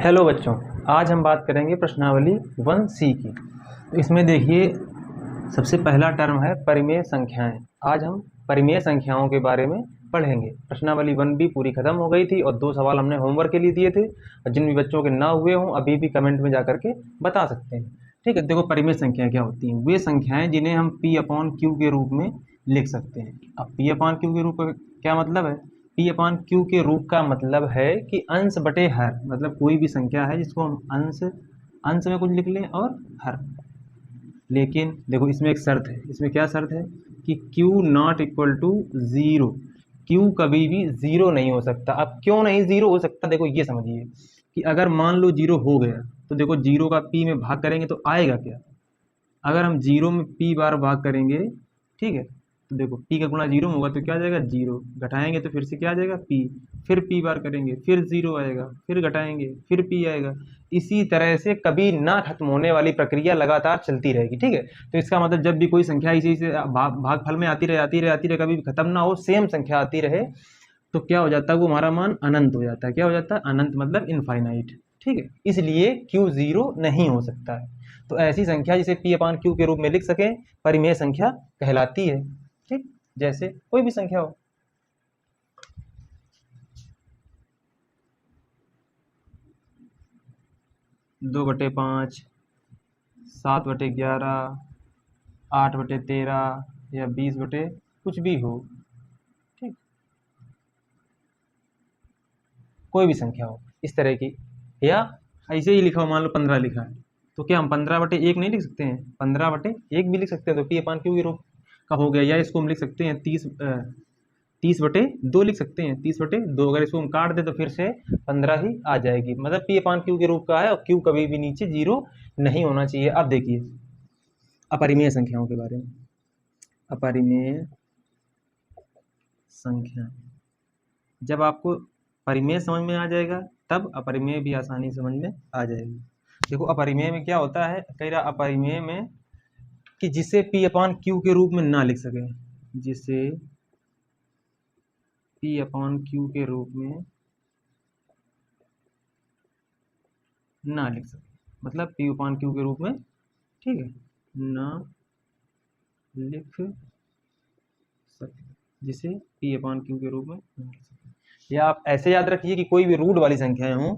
Hello बच्चों, आज हम बात करेंगे प्रश्नावली 1C की। तो इसमें देखिए, सबसे पहला टर्म है परिमेय संख्याएं। आज हम परिमेय संख्याओं के बारे में पढ़ेंगे। प्रश्नावली 1B पूरी खत्म हो गई थी और 2 सवाल हमने होमवर्क के लिए दिए थे। और जिन भी बच्चों के ना हुए हों अभी भी कमेंट में जा करके बता सकते हैं। ठीक है, देखो परिमेय संख्याएं क्या होती हैं। वे संख्याएं जिन्हें हम P/Q के रूप में लिख सकते हैं। अब P/Q के रूप का क्या मतलब है? P/Q के रूप का मतलब है कि अंश बटे हर, मतलब कोई भी संख्या है जिसको हम अंश में कुछ लिख लें और हर। लेकिन देखो इसमें एक शर्त है। इसमें क्या शर्त है कि Q not equal to zero. Q कभी भी ज़ीरो नहीं हो सकता। अब क्यों नहीं ज़ीरो हो सकता, देखो ये समझिए कि अगर मान लो ज़ीरो हो गया तो देखो ज़ीरो का P में भाग करेंगे तो आएगा क्या? अगर हम जीरो में P बार भाग करेंगे, ठीक है, तो देखो P का गुणा जीरो में होगा तो क्या आ जाएगा? जीरो। घटाएंगे तो फिर से क्या आ जाएगा? P। फिर P बार करेंगे फिर जीरो आएगा, फिर घटाएंगे फिर P आएगा। इसी तरह से कभी ना खत्म होने वाली प्रक्रिया लगातार चलती रहेगी। ठीक है, तो इसका मतलब जब भी कोई संख्या इसी से भागफल में आती रहे, कभी भी खत्म ना हो, सेम संख्या आती रहे, तो क्या हो जाता है? वो हमारा मान अनंत हो जाता है। क्या हो जाता है? अनंत, मतलब इनफाइनाइट। ठीक है, इसलिए Q ज़ीरो नहीं हो सकता है। तो ऐसी संख्या जिसे P/Q के रूप में लिख सकें परिमेय संख्या कहलाती है। ठीक, जैसे कोई भी संख्या हो। दो बटे पाँच, 7/11, 8/13 या 20 बटे कुछ भी हो। ठीक, कोई भी संख्या हो इस तरह की, या ऐसे ही लिखा हो, मान लो 15 लिखा है तो क्या हम 15/1 नहीं लिख सकते हैं? 15/1 भी लिख सकते हैं, तो P/Q के रूप का हो गया। या इसको हम लिख सकते हैं 30/2 लिख सकते हैं। 30/2 अगर इसको हम काट दे तो फिर से 15 ही आ जाएगी। मतलब P/Q के रूप का है और Q कभी भी नीचे जीरो नहीं होना चाहिए। अब देखिए अपरिमेय संख्याओं के बारे में। अपरिमेय संख्या, जब आपको परिमेय समझ में आ जाएगा तब अपरिमेय भी आसानी समझ में आ जाएगी। देखो अपरिमेय में क्या होता है, कह रहा अपरिमेय में कि जिसे P/Q के रूप में ना लिख सके, जिसे P/Q के रूप में ना लिख सके, मतलब P/Q के रूप में, ठीक है, ना लिख सके, जिसे P/Q के रूप में ना लिख सके। या आप ऐसे याद रखिए कि कोई भी रूट वाली संख्याएं हो,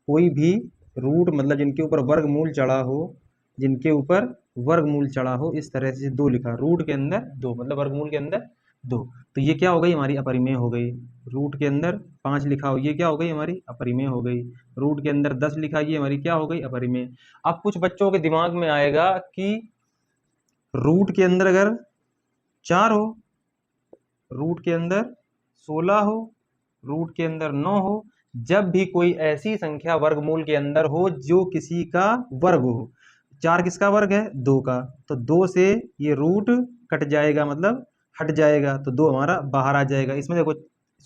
कोई भी रूट मतलब जिनके ऊपर वर्गमूल चढ़ा हो, जिनके ऊपर वर्गमूल चढ़ा हो, इस तरह से दो लिखा, रूट के अंदर दो, मतलब वर्गमूल के अंदर दो, तो ये क्या हो गई? हमारी अपरिमेय हो गई। रूट के अंदर 5 लिखा हो, ये क्या हो गई? हमारी अपरिमेय हो गई। रूट के अंदर 10 लिखा, ये हमारी क्या हो गई? अपरिमेय। अब कुछ बच्चों के दिमाग में आएगा कि रूट के अंदर अगर 4 हो, रूट के अंदर 16 हो, रूट के अंदर 9 हो, जब भी कोई ऐसी संख्या वर्गमूल के अंदर हो जो किसी का वर्ग हो। 4 किसका वर्ग है? 2 का, तो 2 से ये रूट कट जाएगा, मतलब हट जाएगा, तो 2 हमारा बाहर आ जाएगा। इसमें देखो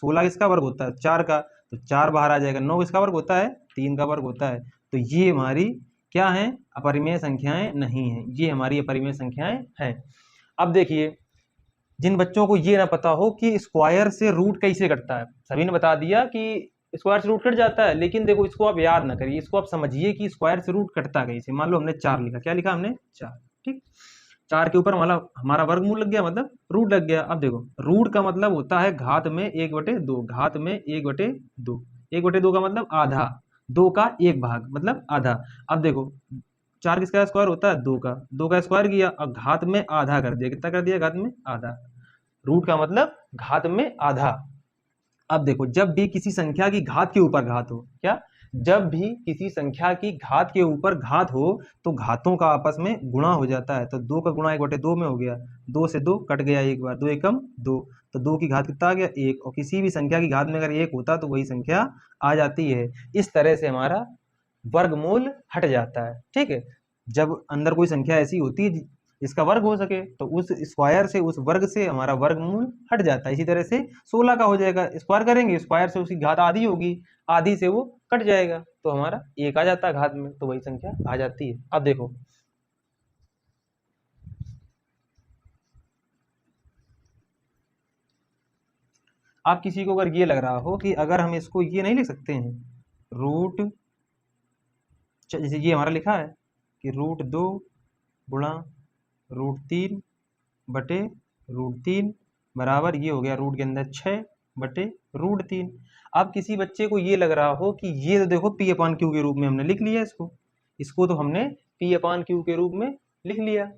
16 किसका वर्ग होता है? 4 का, तो 4 बाहर आ जाएगा। 9 किसका वर्ग होता है? 3 का वर्ग होता है। तो ये हमारी क्या है? अपरिमेय संख्याएं नहीं है, ये हमारी अपरिमेय संख्याएं हैं। अब देखिए, जिन बच्चों को ये ना पता हो कि स्क्वायर से रूट कैसे कटता है, सभी ने बता दिया कि स्क्वायर से रूट कट जाता है, लेकिन देखो इसको आप याद ना करिए, इसको आप समझिए कि स्क्वायर से रूट कटता कैसे। मान लो हमने 4 लिखा, क्या लिखा हमने? 4। ठीक, 4 के ऊपर हमारा वर्गमूल लग गया, मतलब रूट लग गया। अब देखो रूट का मतलब होता है घात में 1/2, घात में 1/2। 1/2 का मतलब आधा, 2 का 1 भाग मतलब आधा। अब देखो 4 किसका स्क्वायर होता है? 2 का, 2 का स्क्वायर किया और घात में आधा कर दिया। कितना कर दिया? घात में आधा। रूट का मतलब घात में आधा। अब देखो जब भी किसी संख्या की घात के ऊपर घात हो, क्या, जब भी किसी संख्या की घात के ऊपर घात हो तो घातों का आपस में गुणा हो जाता है। तो 2 का गुणा 1/2 में हो गया, 2 से 2 कट गया, एक बार 2 एकम 2, तो 2 की घात कितना आ गया? 1। और किसी भी संख्या की घात में अगर 1 होता तो वही संख्या आ जाती है। इस तरह से हमारा वर्गमूल हट जाता है। ठीक है, जब अंदर कोई संख्या ऐसी होती है जिसका वर्ग हो सके तो उस स्क्वायर से, उस वर्ग से हमारा वर्गमूल हट जाता है। इसी तरह से 16 का हो जाएगा, स्क्वायर करेंगे, स्क्वायर से उसकी घात आधी होगी, आधी से वो कट जाएगा तो हमारा 1 आ जाता है घात में, तो वही संख्या आ जाती है। अब देखो आप किसी को अगर ये लग रहा हो कि अगर हम इसको ये नहीं लिख सकते हैं, रूट जैसे ये हमारा लिखा है कि √2 गुणा √3 बटे √3 बराबर ये हो गया रूट के अंदर 6 बटे √3। अब किसी बच्चे को ये लग रहा हो कि ये तो देखो P/Q के रूप में हमने लिख लिया, इसको तो हमने P/Q के रूप में लिख लिया,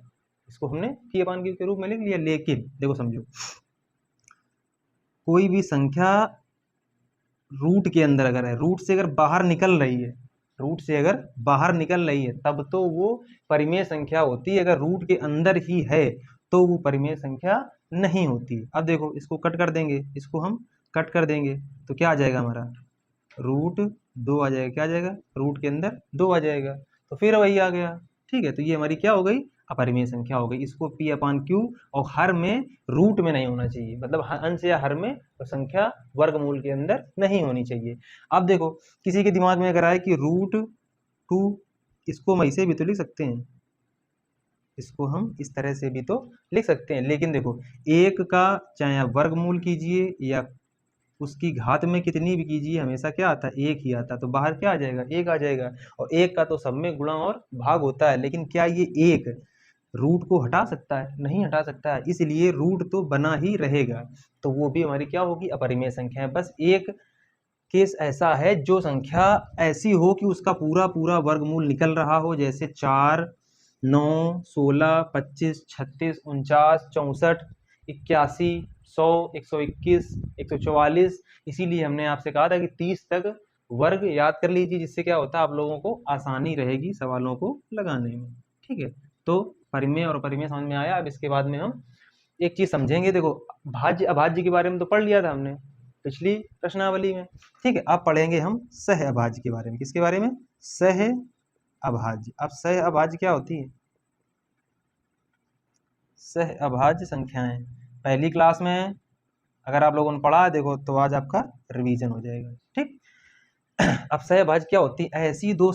इसको हमने P/Q के रूप में लिख लिया। लेकिन देखो समझो, कोई भी संख्या रूट के अंदर अगर है, रूट से अगर बाहर निकल रही है, रूट से अगर बाहर निकल रही है तब तो वो परिमेय संख्या होती है, अगर रूट के अंदर ही है तो वो परिमेय संख्या नहीं होती। अब देखो इसको कट कर देंगे, इसको हम कट कर देंगे तो क्या आ जाएगा हमारा √2 आ जाएगा। क्या आ जाएगा? रूट के अंदर 2 आ जाएगा, तो फिर वही आ गया। ठीक है, तो ये हमारी क्या हो गई? अपरिमेय संख्या हो गई। इसको P/Q और हर में रूट में नहीं होना चाहिए, मतलब अंश या हर में तो संख्या वर्गमूल के अंदर नहीं होनी चाहिए। अब देखो किसी के दिमाग में अगर आए कि √2, इसको हम ऐसे भी तो लिख सकते हैं, इसको हम इस तरह से भी तो लिख सकते हैं, लेकिन देखो एक का चाहे आप वर्गमूल कीजिए या उसकी घात में कितनी भी कीजिए, हमेशा क्या आता है? एक ही आता है, तो बाहर क्या आ जाएगा? एक आ जाएगा। और एक का तो सब में गुणा और भाग होता है, लेकिन क्या ये एक रूट को हटा सकता है? नहीं हटा सकता है, इसलिए रूट तो बना ही रहेगा, तो वो भी हमारी क्या होगी? अपरिमेय संख्या है। बस एक केस ऐसा है जो संख्या ऐसी हो कि उसका पूरा पूरा वर्गमूल निकल रहा हो, जैसे 4, 9, 16, 25, 36, 49, 64, 81, 100, 121, 144। इसीलिए हमने आपसे कहा था कि 30 तक वर्ग याद कर लीजिए, जिससे क्या होता है आप लोगों को आसानी रहेगी सवालों को लगाने में। ठीक है, तो परिमेय और अपरिमेय समझ में आया। अब इसके बाद में हम एक चीज समझेंगे। देखो भाज्य अभाज्य के बारे में तो पढ़ लिया था हमने पिछली प्रश्नावली में। ठीक है, अब पढ़ेंगे हम सह अभाज्य के बारे में। किसके बारे में? सह अभाज्य। अब सह अभाज्य क्या होती है? सह अभाज्य संख्याएं पहली क्लास में अगर आप लोगों ने पढ़ा है देखो, तो आज आपका रिवीजन हो जाएगा। ठीक, अब सह अभाज्य क्या होती है? ऐसी दो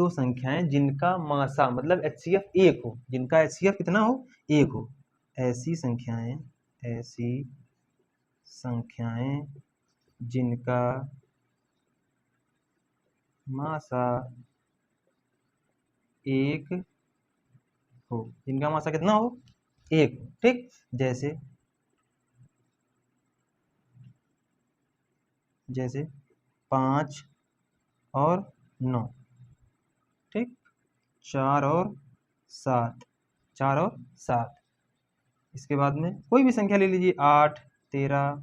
संख्याएं जिनका मासा मतलब HCF 1 हो, जिनका HCF कितना हो? 1 हो। ऐसी संख्याएं जिनका मासा 1 हो, जिनका मासा कितना हो? 1। ठीक, जैसे 5 और 9, ठीक, 4 और 7। इसके बाद में कोई भी संख्या ले लीजिए, 8, 13।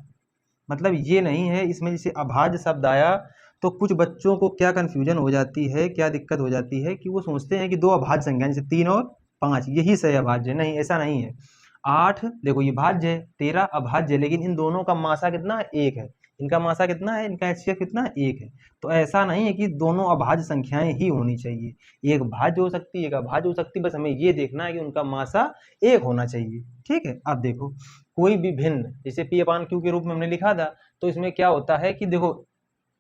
मतलब ये नहीं है इसमें जैसे अभाज्य शब्द आया तो कुछ बच्चों को क्या कन्फ्यूजन हो जाती है, क्या दिक्कत हो जाती है कि वो सोचते हैं कि दो अभाज्य संख्या जैसे 3 और 5 यही सही अभाज्य। नहीं, ऐसा नहीं है। 8 देखो ये भाज्य है, 13 अभाज्य, लेकिन इन दोनों का मासा कितना है? 1 है। इनका मासा कितना है? इनका HCF कितना है? 1 है। तो ऐसा नहीं है कि दोनों अभाज्य संख्याएं ही होनी चाहिए, एक भाज्य हो सकती है, एक अभाज्य हो सकती है, बस हमें ये देखना है कि उनका मासा 1 होना चाहिए। ठीक है, अब देखो कोई भी भिन्न, जैसे P/Q के रूप में हमने लिखा था, तो इसमें क्या होता है कि देखो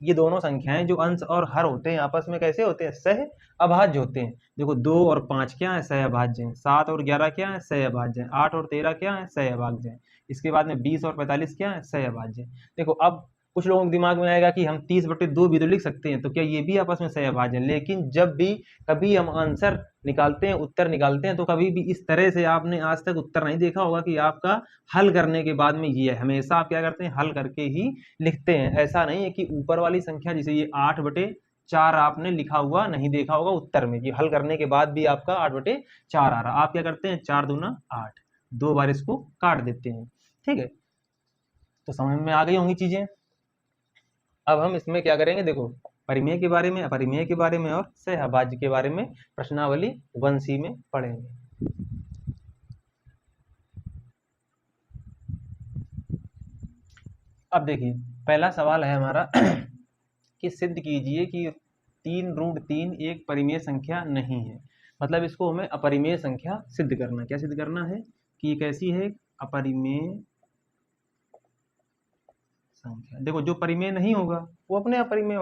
ये दोनों संख्याएं जो अंश और हर होते हैं आपस में कैसे होते हैं? सह अभाज्य होते हैं। देखो 2 और 5 क्या है? सह अभाज्य हैं। 7 और 11 क्या है? सह अभाज्य हैं। 8 और 13 क्या है? सह अभाज्य हैं। इसके बाद में 20 और 45 क्या है? सह अभाज्य। देखो अब कुछ लोगों के दिमाग में आएगा कि हम 30/2 भी तो लिख सकते हैं, तो क्या ये भी आपस में सह अभाज्य हैं? लेकिन जब भी कभी हम आंसर निकालते हैं, उत्तर निकालते हैं, तो कभी भी इस तरह से आपने आज तक उत्तर नहीं देखा होगा कि आपका हल करने के बाद में ये है। हमेशा आप क्या करते हैं? हल करके ही लिखते हैं। ऐसा नहीं है कि ऊपर वाली संख्या जैसे ये 8/4 आपने लिखा हुआ नहीं देखा होगा उत्तर में, ये हल करने के बाद भी आपका 8/4 आ रहा। आप क्या करते हैं? 4 दूना 8, 2 बार इसको काट देते हैं। ठीक है, तो समझ में आ गई होंगी चीजें। अब हम इसमें क्या करेंगे? देखो परिमेय के बारे में, अपरिमेय के बारे में और सह अभाज्य के बारे में प्रश्नावली 1C में पढ़ेंगे। अब देखिए पहला सवाल है हमारा कि सिद्ध कीजिए कि 3√3 एक परिमेय संख्या नहीं है। मतलब इसको हमें अपरिमेय संख्या सिद्ध करना। क्या सिद्ध करना है? कि ये कैसी है? अपरिमेय संख्या। देखो जो परिमेय नहीं होगा वो अपने अपरिमेय,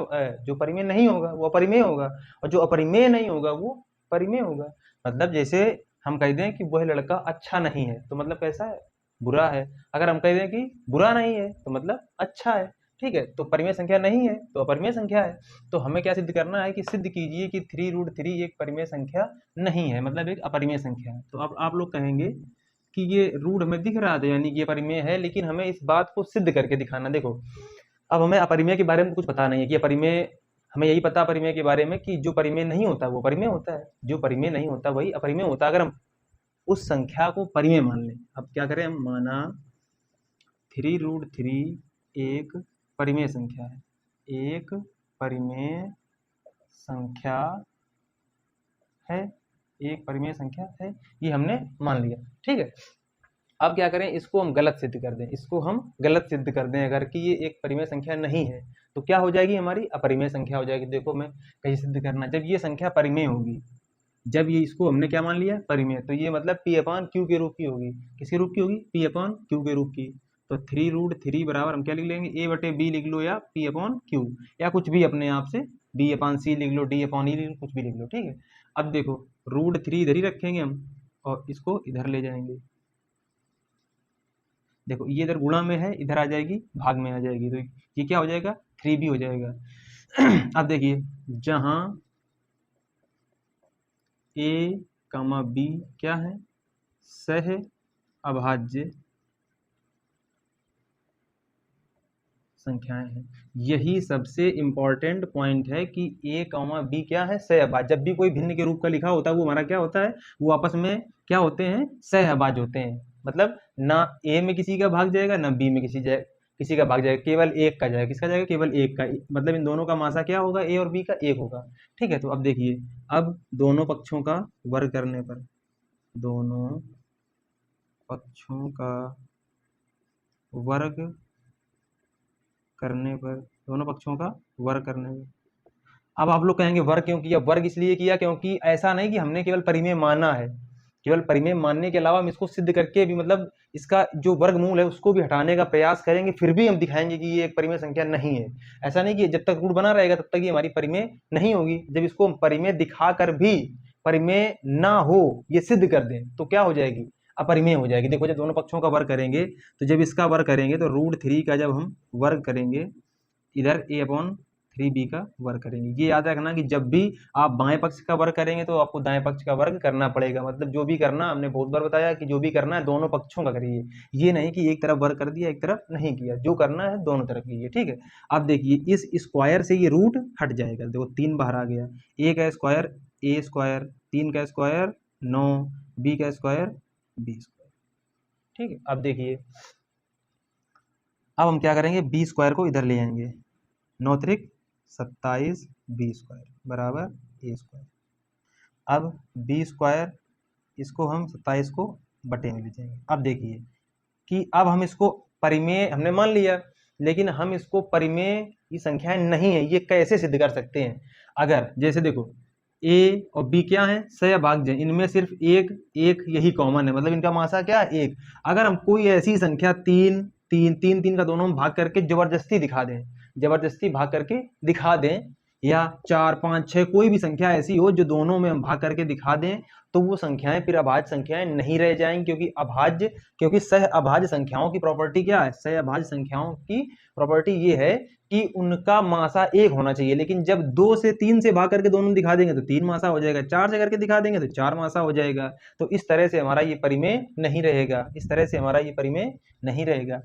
जो परिमेय नहीं होगा वो अपरिमेय होगा, और जो अपरिमेय नहीं होगा वो परिमेय होगा। मतलब जैसे हम कह दें कि वह लड़का अच्छा नहीं है, तो मतलब कैसा है? बुरा है। अगर हम कह दें कि बुरा नहीं है, तो मतलब अच्छा है। ठीक है, तो परिमेय संख्या नहीं है तो अपरिमेय संख्या है। तो हमें क्या सिद्ध करना है कि सिद्ध कीजिए कि 3√3 एक परिमेय संख्या नहीं है, मतलब एक अपरिमेय संख्या है। तो अब आप लोग कहेंगे कि ये रूट हमें दिख रहा था, यानी कि ये परिमेय है, लेकिन हमें इस बात को सिद्ध करके दिखाना। देखो अब हमें अपरिमेय के बारे में कुछ पता नहीं है कि अपरिमेय, हमें यही पता परिमेय के बारे में कि जो परिमेय नहीं होता वो परिमेय होता है, जो परिमेय नहीं होता वही अपरिमेय होता है। अगर हम उस संख्या को परिमेय मान लें, अब क्या करें, हम माना 3√3 एक परिमेय संख्या है, एक परिमेय संख्या है, एक परिमेय संख्या है, ये हमने मान लिया। ठीक है, अब क्या करें, इसको हम गलत सिद्ध कर दें, इसको हम गलत सिद्ध कर दें अगर कि ये एक परिमेय संख्या नहीं है, तो क्या हो जाएगी, हमारी अपरिमेय संख्या हो जाएगी। देखो मैं कहीं सिद्ध करना, जब ये संख्या परिमेय होगी, जब ये इसको हमने क्या मान लिया परिमेय, तो ये मतलब P/Q के रूप की होगी। किसके रूप की होगी, P/Q के रूप की। तो 3√3 बराबर हम क्या लिख लेंगे, A/B लिख लो या P/Q, या कुछ भी अपने आप से B/C लिख लो, D/E लिख लो, कुछ भी लिख लो। ठीक है, अब देखो √3 इधर ही रखेंगे हम और इसको इधर ले जाएंगे। देखो ये इधर गुणा में है, इधर आ जाएगी भाग में आ जाएगी, तो ये क्या हो जाएगा 3b हो जाएगा। अब देखिए जहां a, b क्या है, सह अभाज्य संख्याएं हैं। यही सबसे इंपॉर्टेंट पॉइंट है कि a, b क्या है, सह अभाज्य। जब भी कोई भिन्न के रूप का लिखा होता है वो हमारा क्या होता है, वो आपस में क्या होते हैं, सह अभाज्य होते हैं। मतलब ना a में किसी का भाग जाएगा ना b में किसी का भाग जाएगा, केवल एक का जाएगा। किसका जाएगा, केवल एक का, मतलब इन दोनों का मासा क्या होगा, a और b का एक होगा। ठीक है, तो अब देखिए, अब दोनों पक्षों का वर्ग करने पर, दोनों पक्षों का वर्ग करने पर, दोनों पक्षों का वर्ग करने पर, अब आप लोग कहेंगे वर्ग क्यों किया, वर्ग इसलिए किया क्योंकि ऐसा नहीं कि हमने केवल परिमेय माना है, केवल परिमेय मानने के अलावा हम इसको सिद्ध करके भी, मतलब इसका जो वर्गमूल है उसको भी हटाने का प्रयास करेंगे, फिर भी हम दिखाएंगे कि ये एक परिमेय संख्या नहीं है। ऐसा नहीं कि जब तक रूट बना रहेगा तब तक ये हमारी परिमेय नहीं होगी। जब इसको हम परिमेय दिखा कर भी परिमेय ना हो ये सिद्ध कर दें तो क्या हो जाएगी, अपरिमेय हो जाएगी। देखो जब दोनों पक्षों का वर्ग करेंगे, तो जब इसका वर्ग करेंगे तो √3 का जब हम वर्ग करेंगे, इधर a/3b का वर्ग करेंगे। ये याद रखना कि जब भी आप बाएं पक्ष का वर्ग करेंगे तो आपको दाएं पक्ष का वर्ग करना पड़ेगा। मतलब जो भी करना, हमने बहुत बार बताया कि जो भी करना है दोनों पक्षों का करिए, ये नहीं कि एक तरफ वर्ग कर दिया एक तरफ नहीं किया, जो करना है दोनों तरफ कीजिए। ठीक है, अब देखिए इस स्क्वायर से ये रूट हट जाएगा। देखो 3 बाहर आ गया, a का स्क्वायर a स्क्वायर, 3 का स्क्वायर 9, b का स्क्वायर b स्क्वायर। ठीक है, अब देखिए अब हम क्या करेंगे, b स्क्वायर को इधर ले आएंगे, 9 त्रिक 27 b स्क्वायर बराबर a स्क्वायर। अब b स्क्वायर, इसको हम 27 को बटे में ले जाएंगे। अब देखिए कि अब हम इसको परिमेय हमने मान लिया, लेकिन हम इसको परिमेय की संख्याएं नहीं है, ये कैसे सिद्ध कर सकते हैं। अगर जैसे देखो a और b क्या है, सह अभाज्य, इनमें सिर्फ एक एक यही कॉमन है, मतलब इनका मासा क्या है, एक। अगर हम कोई ऐसी संख्या 3 3 3 3 का दोनों में भाग करके जबरदस्ती दिखा दें, जबरदस्ती भाग करके दिखा दें, या 4 5 6 कोई भी संख्या ऐसी हो जो दोनों में हम भाग करके दिखा दें, तो वो संख्याएं फिर अभाज्य संख्याएं नहीं रह जाएंगी। क्योंकि सह अभाज्य संख्याओं की प्रॉपर्टी क्या है, सह अभाज्य संख्याओं की प्रॉपर्टी ये है कि उनका मासा एक होना चाहिए। लेकिन जब 2 से 3 से भाग करके दोनों दिखा देंगे तो 3 मासा हो जाएगा, 4 से करके दिखा देंगे तो 4 मासा हो जाएगा। तो इस तरह से हमारा ये परिमेय नहीं रहेगा, इस तरह से हमारा ये परिमेय नहीं रहेगा।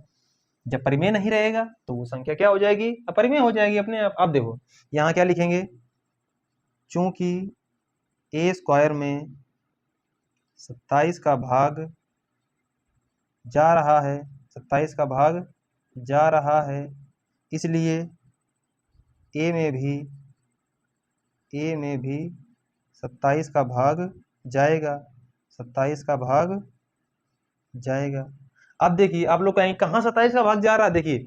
जब परिमेय नहीं रहेगा तो वो संख्या क्या हो जाएगी, अपरिमेय हो जाएगी अपने आप। अब देखो यहाँ क्या लिखेंगे, चूंकि a स्क्वायर में 27 का भाग जा रहा है, 27 का भाग जा रहा है, इसलिए a में भी 27 का भाग जाएगा, 27 का भाग जाएगा। अब देखिए आप लोग कहेंगे कहाँ 27 का भाग जा रहा है, देखिए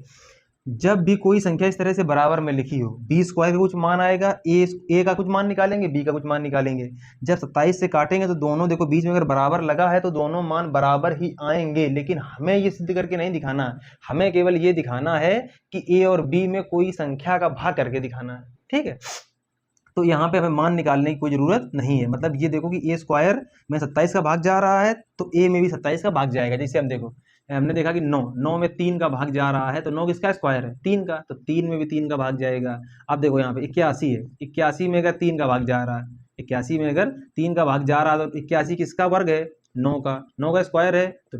जब भी कोई संख्या इस तरह से बराबर में लिखी हो, b स्क्वायर का कुछ मान आएगा, a का कुछ मान निकालेंगे, b का कुछ मान निकालेंगे। जब 27 से काटेंगे तो दोनों, देखो बीच में अगर बराबर लगा है तो दोनों मान बराबर ही आएंगे। लेकिन हमें ये सिद्ध करके नहीं दिखाना, हमें केवल ये दिखाना है कि a और b में कोई संख्या का भाग करके दिखाना है। ठीक है, तो यहाँ पे हमें मान निकालने की कोई जरूरत नहीं है। मतलब ये देखो कि a स्क्वायर में 27 का भाग जा रहा है तो a में भी 27 का भाग जाएगा। जैसे हम देखो हमने देखा कि 9 में 3 का भाग जा रहा है, तो 9 किसका स्क्वायर है? 3 का, तो 3 में भी 3 का भाग जाएगा। अब देखो यहाँ पे 81 है, 81 में अगर 3 का भाग जा रहा है, 81 में अगर 3 का भाग जा रहा है तो 81 किसका वर्ग है? 9 का, 9 का स्क्वायर है, तो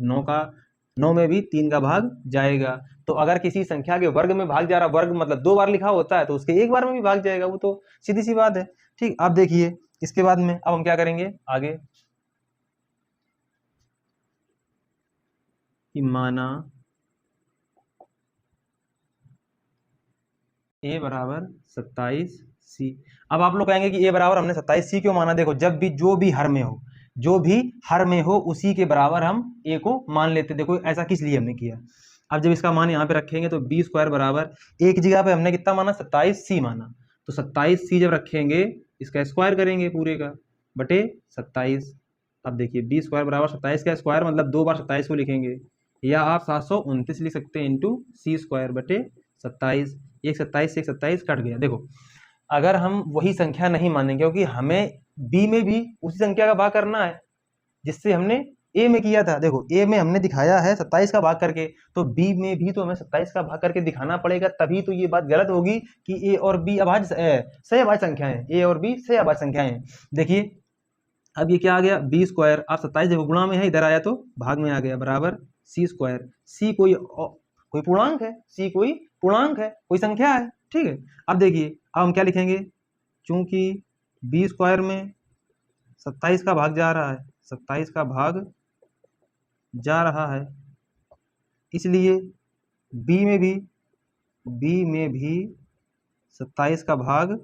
9 में भी 3 का भाग जाएगा। तो अगर किसी संख्या के वर्ग में भाग जा रहा, वर्ग मतलब 2 बार लिखा होता है, तो उसके एक बार में भी भाग जाएगा, वो तो सीधी सी बात है। ठीक, अब देखिए इसके बाद में अब हम क्या करेंगे आगे, कि माना a बराबर 27c। अब आप लोग कहेंगे कि a बराबर हमने 27c क्यों माना? देखो, जब भी जो भी हर में हो, जो भी हर में हो उसी के बराबर हम a को मान लेते। देखो ऐसा किस लिए हमने किया। अब जब इसका मान यहाँ पे रखेंगे तो b स्क्वायर बराबर, एक जगह पे हमने कितना माना? 27c माना, तो 27c जब रखेंगे इसका स्क्वायर करेंगे पूरे का बटे 27। अब देखिए b स्क्वायर बराबर 27 का स्क्वायर मतलब 2 बार 27 को लिखेंगे, या आप 729 लिख सकते हैं इंटू सी स्क्वायर बटे 27। एक 27 से एक 27 कट गया। देखो अगर हम वही संख्या नहीं मानेंगे, क्योंकि हमें बी में भी उसी संख्या का भाग करना है जिससे हमने ए में किया था। देखो ए में हमने दिखाया है 27 का भाग करके, तो बी में भी तो हमें 27 का भाग करके दिखाना पड़ेगा, तभी तो ये बात गलत होगी कि ए और बी सहअभाज्य संख्याएं हैं, ए और बी सहअभाज्य संख्याएं हैं। देखिए अब ये क्या आ गया? बी स्क्वायर, आप 27 देखो गुणा में है, इधर आया तो भाग में आ गया, बराबर सी स्क्वायर। सी कोई पूर्णांक है, सी कोई पूर्णांक है, कोई संख्या है। ठीक है, अब देखिए अब हम क्या लिखेंगे, चूंकि बी स्क्वायर में 27 का भाग जा रहा है, 27 का भाग जा रहा है, इसलिए बी में भी 27 का भाग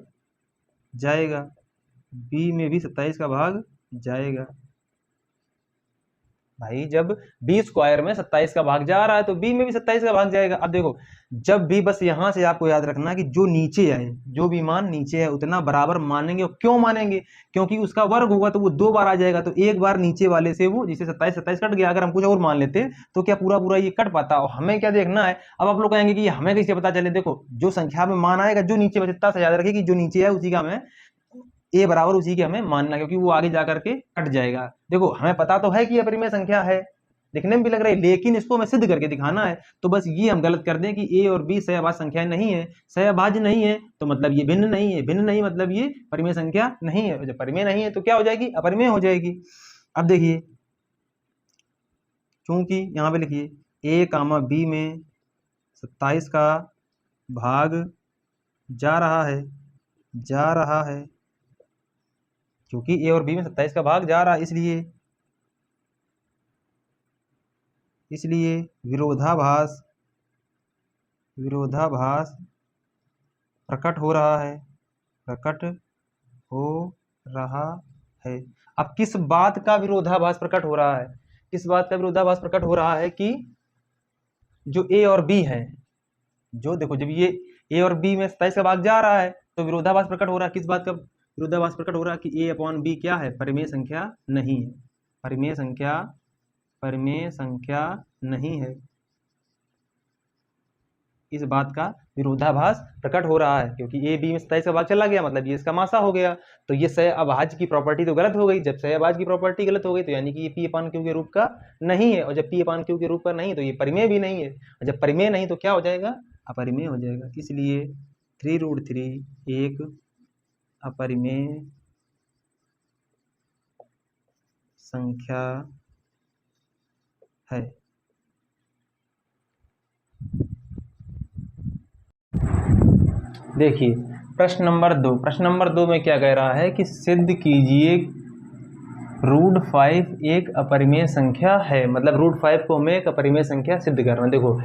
जाएगा, बी में भी 27 का भाग जाएगा। भाई जब बी स्क्वायर में 27 का भाग जा रहा है तो बी में भी 27 का भाग जाएगा। अब देखो जब भी, बस यहां से आपको याद रखना कि जो नीचे है, जो भी मान नीचे है उतना बराबर मानेंगे। और क्यों मानेंगे? क्योंकि उसका वर्ग होगा तो वो 2 बार आ जाएगा, तो एक बार नीचे वाले से वो, जिसे 27 कट गया, अगर हम कुछ और मान लेते तो क्या पूरा पूरा ये कट पाता? और हमें क्या देखना है? अब आप लोग कहेंगे कि हमें कैसे पता चले? देखो जो संख्या में मान आएगा, जो नीचे बचता से याद रखिए कि जो नीचे है उसी का हमें ए बराबर उसी के हमें मानना, क्योंकि वो आगे जाकर के कट जाएगा। देखो हमें पता तो है कि अपरिमेय संख्या है, दिखने में भी लग रहा है, लेकिन इसको हमें सिद्ध करके दिखाना है। तो बस ये हम गलत कर दें कि ए और बी सहअभाज्य संख्याएं नहीं है, सहअभाज्य नहीं है तो मतलब ये भिन्न नहीं है, भिन्न नहीं मतलब ये परिमेय संख्या नहीं है। जब परिमेय नहीं है तो क्या हो जाएगी? अपरिमेय हो जाएगी। अब देखिए चूंकि यहाँ पे लिखिए ए कामा बी में 27 का भाग जा रहा है, क्योंकि ए और बी में 27 का भाग जा रहा है, इसलिए विरोधाभास प्रकट हो रहा है। अब किस बात का विरोधाभास प्रकट हो रहा है? किस बात का विरोधाभास प्रकट हो रहा है? कि जो ए और बी है, जो देखो जब ये ए और बी में 27 का भाग जा रहा है तो विरोधाभास प्रकट हो रहा है। किस बात का विरोधाभास प्रकट हो रहा है? कि ए अपॉन बी क्या है? परिमेय संख्या नहीं है, परिमेय संख्या नहीं है। इस बात का विरोधाभास प्रकट हो रहा है, क्योंकि ए बी में 27 का भाग चला गया मतलब ये इसका मासा हो गया, तो ये सहअभाज्य की प्रॉपर्टी तो गलत हो गई। जब सहअभाज्य की प्रॉपर्टी गलत हो गई तो यानी कि ये पी अपान क्यू के रूप का नहीं है, और जब पी अपान क्यू के रूप का नहीं तो ये परिमेय भी नहीं है, और जब परिमेय नहीं तो क्या हो जाएगा? अपरिमेय हो जाएगा। इसलिए 3√3 एक अपरिमेय संख्या है। देखिए प्रश्न नंबर 2 में क्या कह रहा है कि सिद्ध कीजिए √5 एक अपरिमेय संख्या है। मतलब √5 को हमें एक अपरिमेय संख्या सिद्ध करना। देखो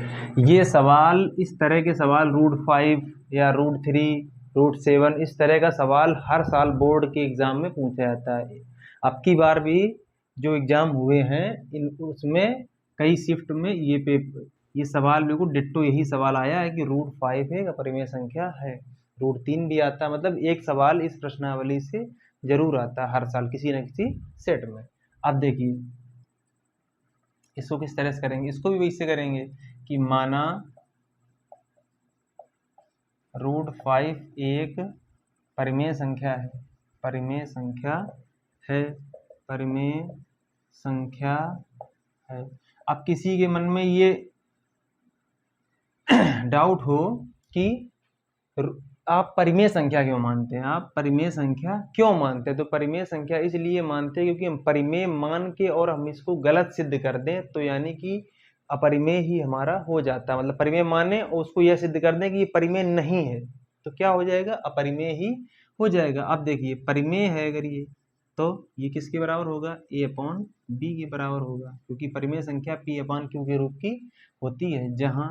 ये सवाल, इस तरह के सवाल √5 या √3 √7 इस तरह का सवाल हर साल बोर्ड के एग्जाम में पूछा जाता है। अब की बार भी जो एग्जाम हुए हैं उसमें कई शिफ्ट में ये सवाल बिल्कुल डिट्टो यही सवाल आया है कि √5 एक अपरिमेय संख्या है। √3 भी आता है, मतलब एक सवाल इस प्रश्नावली से जरूर आता है हर साल किसी न किसी सेट में। अब देखिए इसको किस तरह से करेंगे, इसको भी वैसे करेंगे कि माना √5 एक परिमेय संख्या है। अब किसी के मन में ये डाउट हो कि आप परिमेय संख्या क्यों मानते हैं, आप परिमेय संख्या क्यों मानते हैं, तो परिमेय संख्या इसलिए मानते हैं क्योंकि हम परिमेय मान के और हम इसको गलत सिद्ध कर दें तो यानी कि अपरिमेय ही हमारा हो जाता है। मतलब परिमेय माने और उसको यह सिद्ध कर दें कि ये परिमेय नहीं है तो क्या हो जाएगा, अपरिमेय ही हो जाएगा। अब देखिए परिमेय है अगर ये, तो ये किसके बराबर होगा, a अपॉन बी के बराबर होगा, क्योंकि परिमेय संख्या p अपॉन q के रूप की होती है, जहां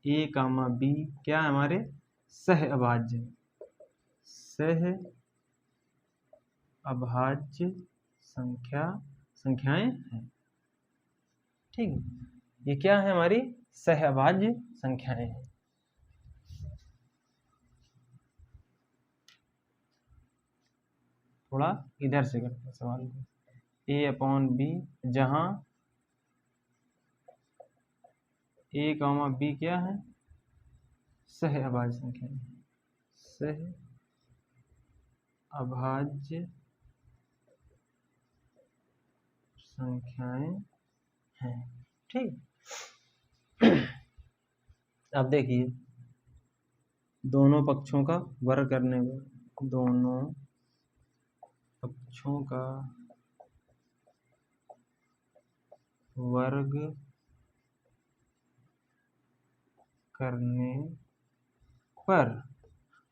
a कामा b क्या है, हमारे सह अभाज्य संख्याएं हैं। ठीक है, ये क्या है, हमारी सह अभाज्य संख्याएं हैं। थोड़ा इधर से करते हैं सवाल को, a अपॉन बी जहां a कामा बी क्या है, सह अभाज्य संख्या है, सह अभाज्य संख्याएं हैं। ठीक, अब देखिए दोनों पक्षों का वर्ग करने पर, दोनों पक्षों का वर्ग करने पर,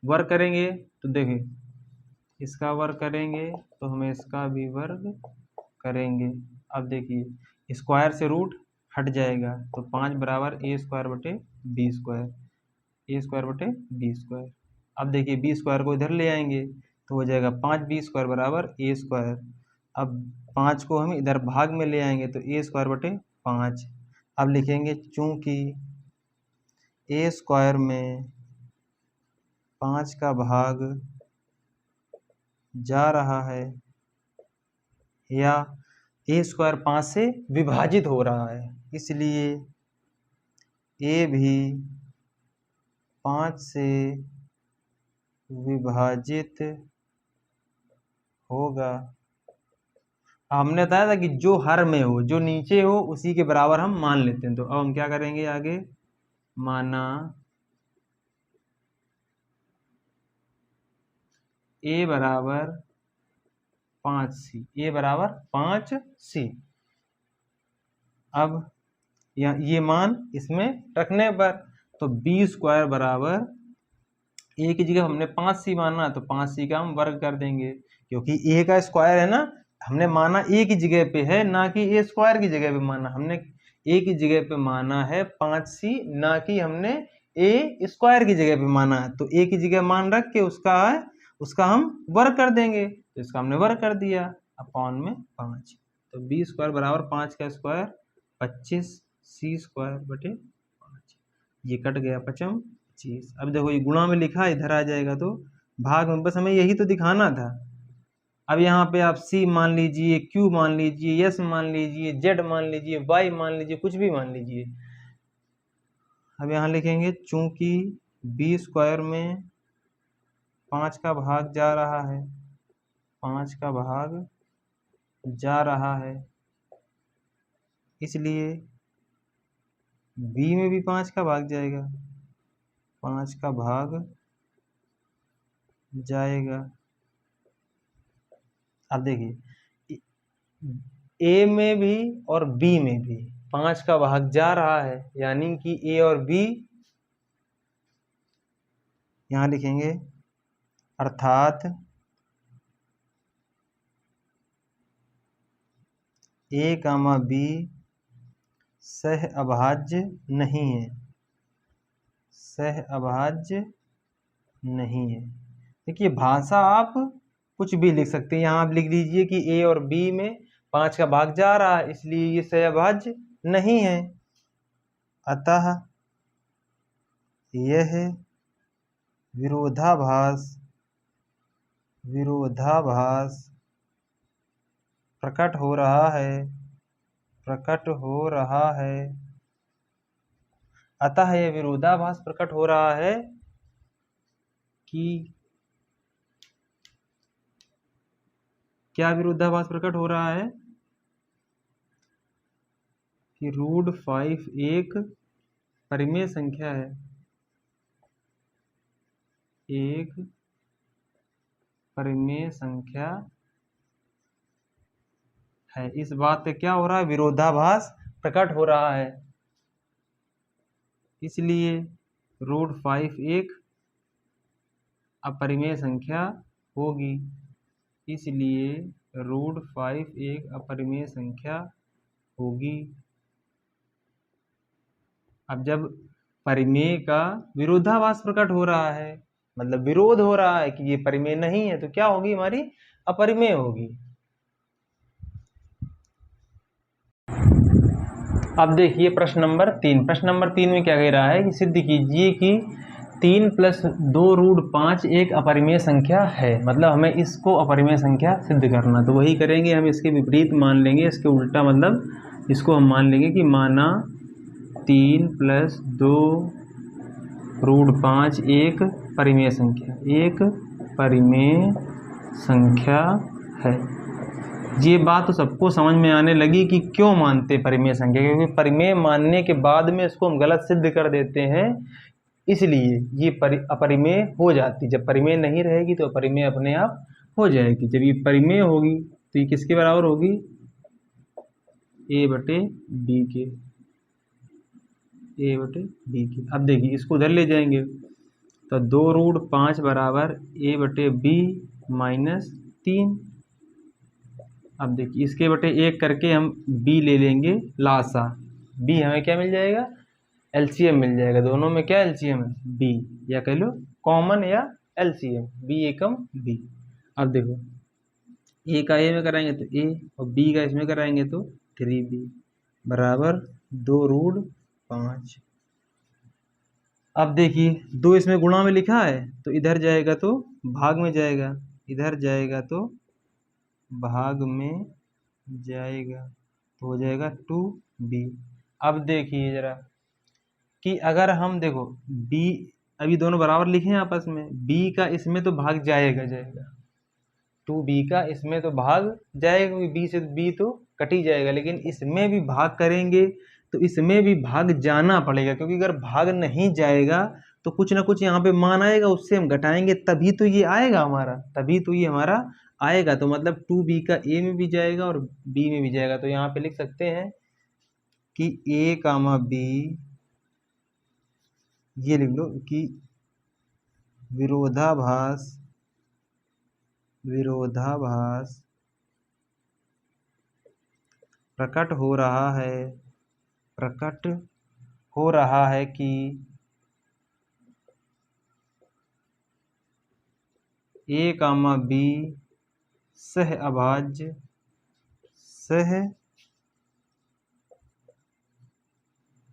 वर्ग करेंगे तो देखिए इसका वर्ग करेंगे तो हमें इसका भी वर्ग करेंगे। अब देखिए स्क्वायर से रूट हट जाएगा तो 5 बराबर a स्क्वायर बटे बी स्क्वायर, a स्क्वायर बटे बी स्क्वायर। अब देखिए बी स्क्वायर को इधर ले आएंगे तो हो जाएगा 5b स्क्वायर बराबर a स्क्वायर। अब 5 को हम इधर भाग में ले आएंगे तो a स्क्वायर बटे 5। अब लिखेंगे चूंकि a स्क्वायर में 5 का भाग जा रहा है या a स्क्वायर 5 से विभाजित हो रहा है, इसलिए a भी 5 से विभाजित होगा। हमने बताया था कि जो हर में हो, जो नीचे हो उसी के बराबर हम मान लेते हैं। तो अब हम क्या करेंगे आगे, माना a बराबर 5c, a बराबर 5c। अब ये मान इसमें रखने पर तो b स्क्वायर बराबर a की जगह हमने 5c माना है तो 5c का हम वर्ग कर देंगे, क्योंकि a का स्क्वायर है ना, हमने माना a की जगह पे है ना कि a स्क्वायर की जगह पे माना, हमने a की जगह पे माना है 5c ना कि हमने a स्क्वायर की जगह पे माना है। तो a की जगह मान रख के उसका हम वर्ग कर देंगे, तो इसका हमने वर्ग कर दिया अपॉन में 5। तो b स्क्वायर बराबर 5 का स्क्वायर 25c स्क्वायर बटे 5, ये कट गया 25। अब देखो ये गुणा में लिखा इधर आ जाएगा तो भाग में, बस हमें यही तो दिखाना था। अब यहाँ पे आप c मान लीजिए, q मान लीजिए, s मान लीजिए, z मान लीजिए, y मान लीजिए, कुछ भी मान लीजिए। अब यहाँ लिखेंगे चूंकि b स्क्वायर में 5 का भाग जा रहा है, 5 का भाग जा रहा है, इसलिए b में भी 5 का भाग जाएगा, 5 का भाग जाएगा। अब देखिए a में भी और b में भी 5 का भाग जा रहा है, यानी कि a और b यहाँ लिखेंगे, अर्थात a कामा b सह अभाज्य नहीं है, सह अभाज्य नहीं है। देखिए भाषा आप कुछ भी लिख सकते हैं, यहाँ आप लिख दीजिए कि a और b में 5 का भाग जा रहा है इसलिए ये सह अभाज्य नहीं है, अतः यह विरोधाभास प्रकट हो रहा है, अतः यह विरोधाभास प्रकट हो रहा है कि क्या विरोधाभास प्रकट हो रहा है कि √5 एक परिमेय संख्या है, एक परिमेय संख्या है। इस बात से क्या हो रहा है, विरोधाभास प्रकट हो रहा है। इसलिए √5 एक अपरिमेय संख्या होगी। इसलिए √5 एक अपरिमेय संख्या होगी। अब जब परिमेय का विरोधाभास प्रकट हो रहा है, मतलब विरोध हो रहा है कि ये परिमेय नहीं है, तो क्या होगी, हमारी अपरिमेय होगी। अब देखिए प्रश्न नंबर 3। प्रश्न नंबर 3 में क्या कह रहा है कि सिद्ध कीजिए कि 3 + 2√5 एक अपरिमेय संख्या है। मतलब हमें इसको अपरिमेय संख्या सिद्ध करना, तो वही करेंगे हम। इसके विपरीत मान लेंगे, इसके उल्टा, मतलब इसको हम मान लेंगे कि माना 3 + 2√5 एक परिमेय संख्या, एक परिमेय संख्या है। ये बात तो सबको समझ में आने लगी कि क्यों मानते परिमेय संख्या, क्योंकि परिमेय मानने के बाद में इसको हम गलत सिद्ध कर देते हैं, इसलिए ये अपरिमेय हो जाती। जब परिमेय नहीं रहेगी तो अपरिमेय अपने आप हो जाएगी। जब ये परिमेय होगी तो ये किसके बराबर होगी, a/b के, a/b के। अब देखिए इसको उधर ले जाएंगे तो 2√5 बराबर a/b - 3। अब देखिए इसके बटे 1 करके हम b ले लेंगे लासा। b हमें क्या मिल जाएगा, एलसीएम मिल जाएगा। दोनों में क्या एलसीएम है, b, या कह लो कॉमन या एलसीएम, b एकम b। अब देखो a का a में कराएंगे तो a, और b का इसमें कराएंगे तो 3b बराबर 2√5। अब देखिए 2 इसमें गुणा में लिखा है तो इधर जाएगा तो भाग में जाएगा, इधर जाएगा तो भाग में जाएगा, तो हो जाएगा 2b। अब देखिए जरा कि अगर हम देखो b, अभी दोनों बराबर लिखे हैं आपस में, b का इसमें तो भाग जाएगा, 2b का इसमें तो भाग जाएगा, क्योंकि b से b तो कट ही जाएगा। लेकिन इसमें भी भाग करेंगे तो इसमें भी भाग जाना पड़ेगा, क्योंकि अगर भाग नहीं जाएगा तो कुछ ना कुछ यहाँ पे मान आएगा, उससे हम घटाएंगे तभी तो ये आएगा हमारा, तभी तो ये हमारा आएगा। तो मतलब 2b का a में भी जाएगा और b में भी जाएगा। तो यहाँ पे लिख सकते हैं कि a, b, ये लिख लो कि विरोधाभास प्रकट हो रहा है कि a, b सहअभाज्य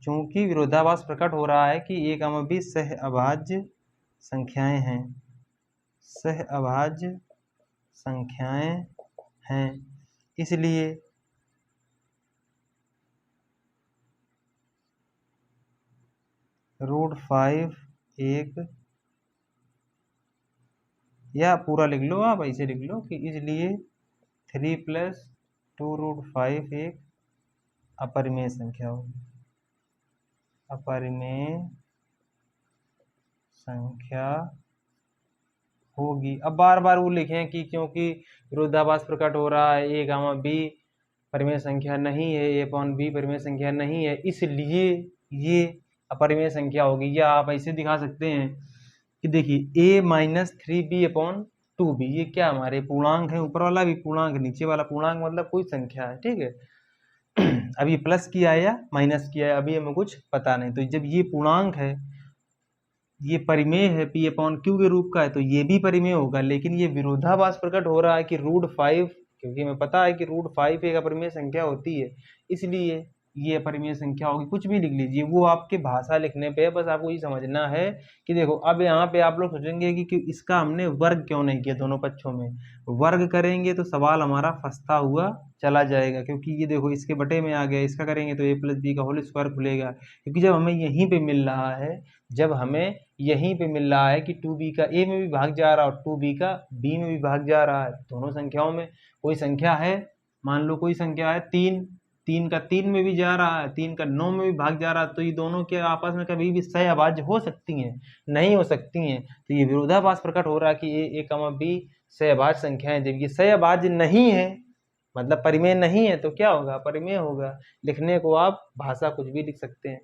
चूंकि विरोधाभास प्रकट हो रहा है कि a, b सहअभाज्य संख्याएं हैं, सहअभाज्य संख्याएं हैं। इसलिए √5 एक, या पूरा लिख लो आप, ऐसे लिख लो कि इसलिए 3 + 2√5 एक अपरिमेय संख्या होगी, अपरिमेय संख्या होगी। अब बार बार वो लिखें कि क्योंकि विरोधाभास प्रकट हो रहा है, a, b परिमेय संख्या नहीं है, a/b परिमेय संख्या नहीं है, इसलिए ये अपरिमेय संख्या होगी। या आप ऐसे दिखा सकते हैं कि देखिए a - 3b/2b, ये क्या हमारे पूर्णांक है, ऊपर वाला भी पूर्णांक, नीचे वाला पूर्णांक, मतलब कोई संख्या है, ठीक है। अब ये प्लस किया है या माइनस किया है अभी हमें कुछ पता नहीं। तो जब ये पूर्णांक है, ये परिमेय है, p/q के रूप का है, तो ये भी परिमेय होगा। लेकिन ये विरोधाभास प्रकट हो रहा है कि √5, क्योंकि हमें पता है कि √5 एक अपरिमेय संख्या होती है, इसलिए ये अपरिमेय संख्या होगी, कुछ भी लिख लीजिए, वो आपके भाषा लिखने पे है, बस आपको ये समझना है कि देखो अब यहाँ पे आप लोग सोचेंगे कि इसका हमने वर्ग क्यों नहीं किया, दोनों पक्षों में वर्ग करेंगे तो सवाल हमारा फंसता हुआ चला जाएगा, क्योंकि ये देखो इसके बटे में आ गया, इसका करेंगे तो a प्लस बी का होल स्क्वायर खुलेगा, क्योंकि जब हमें यहीं पे मिल रहा है, जब हमें यहीं पे मिल रहा है कि 2b का a में भी भाग जा रहा है और 2b का b में भी भाग जा रहा है, दोनों संख्याओं में कोई संख्या है, मान लो कोई संख्या है 3 का 3 में भी जा रहा है, 3 का 9 में भी भाग जा रहा है, तो ये दोनों के आपस में कभी भी सहअभाज्य हो सकती हैं? नहीं हो सकती हैं। तो ये विरोधाभास प्रकट हो रहा है कि a कमा b सहअभाज्य संख्याएं, जब ये सहअभाज्य नहीं है मतलब परिमेय नहीं है तो क्या होगा, परिमेय होगा। लिखने को आप भाषा कुछ भी लिख सकते हैं।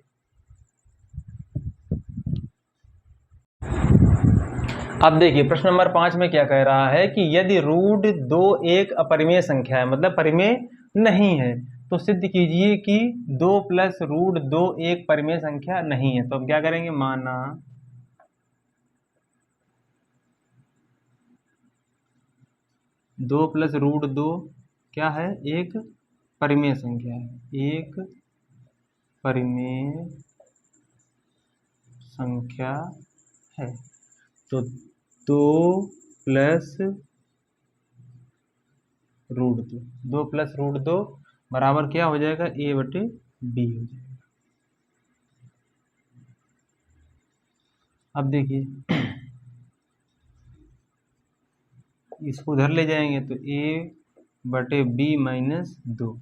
अब देखिए प्रश्न नंबर 5 में क्या कह रहा है कि यदि रूट 2 एक अपरिमेय संख्या है, मतलब परिमेय नहीं है, तो सिद्ध कीजिए कि 2 प्लस रूट 2 एक परिमेय संख्या नहीं है। तो हम क्या करेंगे, माना 2 प्लस रूट 2 क्या है, एक परिमेय संख्या है, एक परिमेय संख्या है। तो 2 प्लस रूट 2 प्लस रूट 2 बराबर क्या हो जाएगा, a बटे b हो जाएगा। अब देखिए इसको उधर ले जाएंगे तो a बटे b माइनस 2।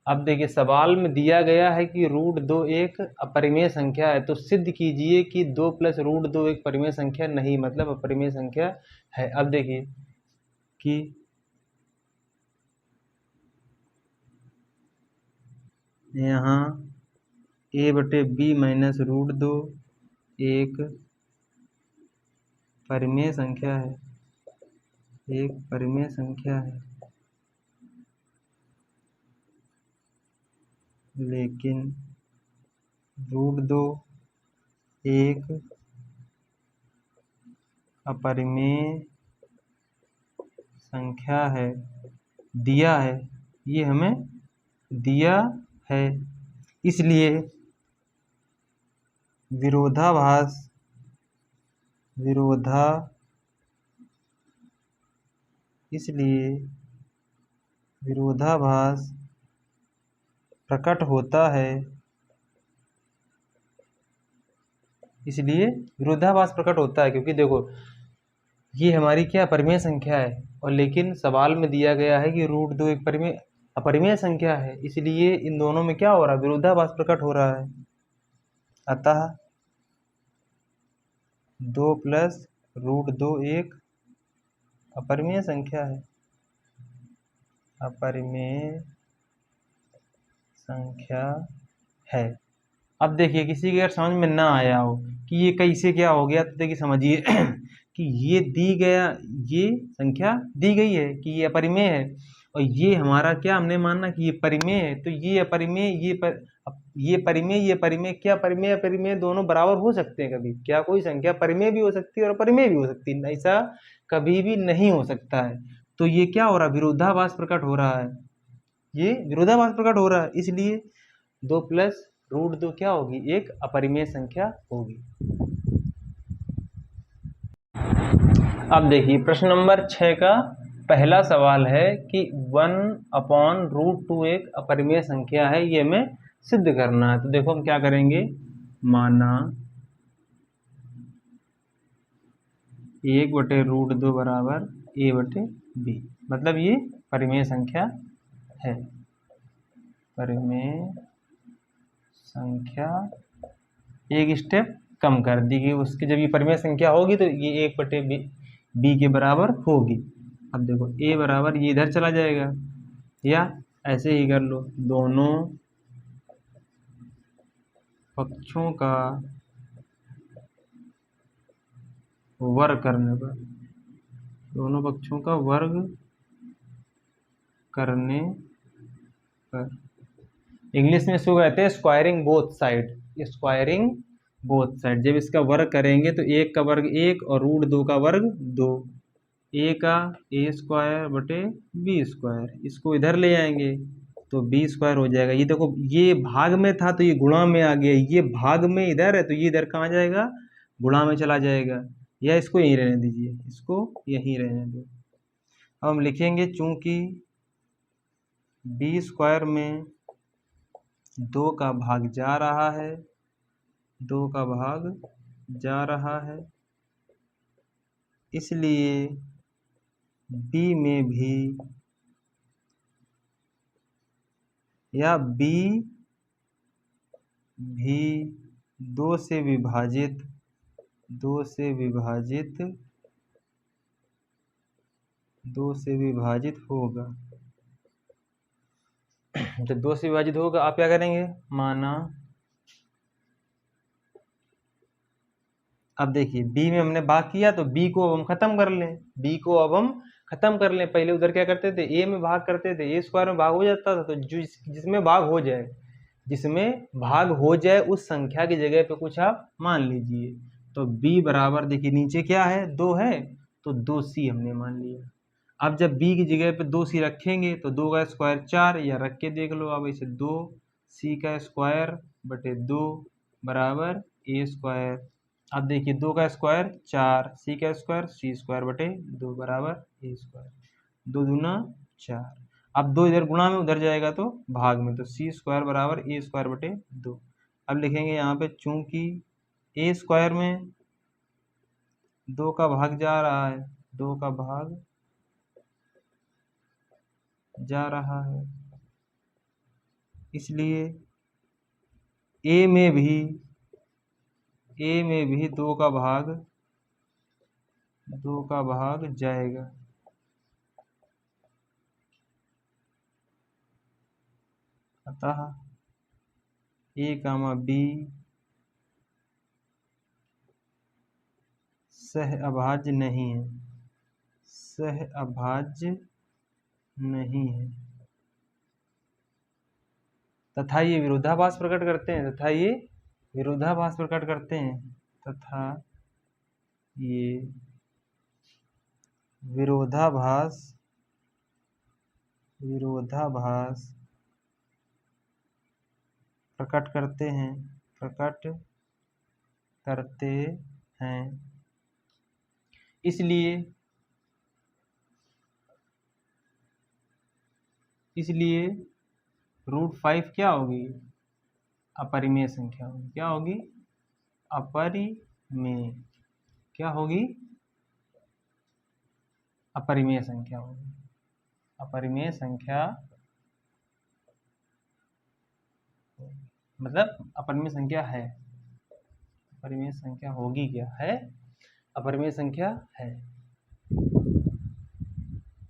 अब देखिए सवाल में दिया गया है कि रूट 2 एक अपरिमेय संख्या है, तो सिद्ध कीजिए कि 2 प्लस रूट 2 एक परिमेय संख्या नहीं, मतलब अपरिमेय संख्या है। अब देखिए कि यहाँ a बटे b माइनस रूट 2 एक परिमेय संख्या है, एक परिमेय संख्या है, लेकिन रूट 2 एक अपरिमेय संख्या है, दिया है, ये हमें दिया है, इसलिए विरोधाभास प्रकट होता है, इसलिए विरोधाभास प्रकट होता है, क्योंकि देखो ये हमारी क्या परिमेय संख्या है, और लेकिन सवाल में दिया गया है कि रूट 2 एक अपरिमेय संख्या है, इसलिए इन दोनों में क्या हो रहा है, विरोधाभास प्रकट हो रहा है। अतः 2 प्लस रूट 2 एक अपरिमेय संख्या है, अपरिमेय संख्या है। अब देखिए किसी के अगर समझ में ना आया हो कि ये कैसे क्या हो गया, तो देखिए समझिए कि ये ये संख्या दी गई है कि ये अपरिमेय है, और ये हमारा क्या हमने माना कि ये परिमेय है, तो ये अपरिमेय ये परिमेय क्या परिमेय अपरिमेय दोनों बराबर हो सकते हैं कभी? क्या कोई संख्या परिमेय भी हो सकती है और अपरिमेय भी हो सकती है? ऐसा कभी भी नहीं हो सकता है। तो ये क्या हो रहा है, विरोधाभास प्रकट हो रहा है, ये विरोधाभास प्रकट हो रहा है, इसलिए 2 प्लस रूट 2 क्या होगी, एक अपरिमेय संख्या होगी। अब देखिए प्रश्न नंबर 6 का पहला सवाल है कि 1/√2 एक अपरिमेय संख्या है, ये हमें सिद्ध करना है। तो देखो हम क्या करेंगे, माना 1/√2 बराबर a बटे b, मतलब ये परिमेय संख्या है, परिमेय संख्या एक स्टेप कम कर दी गई उसकी, जब ये परिमेय संख्या होगी तो ये 1/b के बराबर होगी। अब देखो a बराबर ये इधर चला जाएगा, या ऐसे ही कर लो, दोनों पक्षों का वर्ग करने पर, दोनों पक्षों का वर्ग करने पर, इंग्लिश में इसको कहते हैं squaring both side, squaring both side. जब इसका वर्ग करेंगे तो 1 का वर्ग 1 और रूट 2 का वर्ग 2, a का a स्क्वायर बटे b स्क्वायर, इसको इधर ले आएंगे तो बी स्क्वायर हो जाएगा। ये देखो ये भाग में था तो ये गुणा में आ गया, ये भाग में इधर है तो ये इधर कहाँ जाएगा, गुणा में चला जाएगा। या इसको यहीं रहने दीजिए, इसको यहीं रहने दो। अब हम लिखेंगे चूंकि बी स्क्वायर में 2 का भाग जा रहा है, 2 का भाग जा रहा है, इसलिए बी में भी या बी भी 2 से विभाजित 2 से विभाजित 2 से विभाजित होगा। जब 2 से विभाजित होगा आप क्या करेंगे, माना अब देखिए b में हमने भाग किया तो b को अब हम खत्म कर लें, b को अब हम खत्म कर लें। पहले उधर क्या करते थे, a में भाग करते थे, a स्क्वायर में भाग हो जाता था। तो जिसमें भाग हो जाए, जिसमें भाग हो जाए उस संख्या की जगह पे कुछ आप मान लीजिए। तो b बराबर देखिए नीचे क्या है, 2 है, तो 2c हमने मान लिया। अब जब b की जगह पे 2c रखेंगे तो 2 का स्क्वायर 4, या रख के देख लो अब इसे, 2c का स्क्वायर बटे 2 बराबर a स्क्वायर। अब देखिए 2 का स्क्वायर 4, c का स्क्वायर c स्क्वायर बटे 2 बराबर a स्क्वायर। 2 दूना 4। अब 2 इधर गुणा में उधर जाएगा तो भाग में, तो c स्क्वायर बराबर a स्क्वायर बटे 2। अब लिखेंगे यहाँ पे चूंकि a स्क्वायर में 2 का भाग जा रहा है, 2 का भाग जा रहा है, इसलिए a में भी 2 का भाग जाएगा। अतः a, b सह अभाज्य नहीं है, सह अभाज्य नहीं है, तथा ये विरोधाभास प्रकट करते हैं, तथा ये विरोधाभास प्रकट करते हैं, तथा ये विरोधाभास प्रकट करते हैं। इसलिए √5 क्या होगी, अपरिमेय संख्या होगी। क्या होगी, अपरिमेय। क्या होगी, अपरिमेय संख्या होगी। अपरिमेय संख्या मतलब अपरिमेय संख्या है, अपरिमेय संख्या होगी, क्या है, अपरिमेय संख्या है।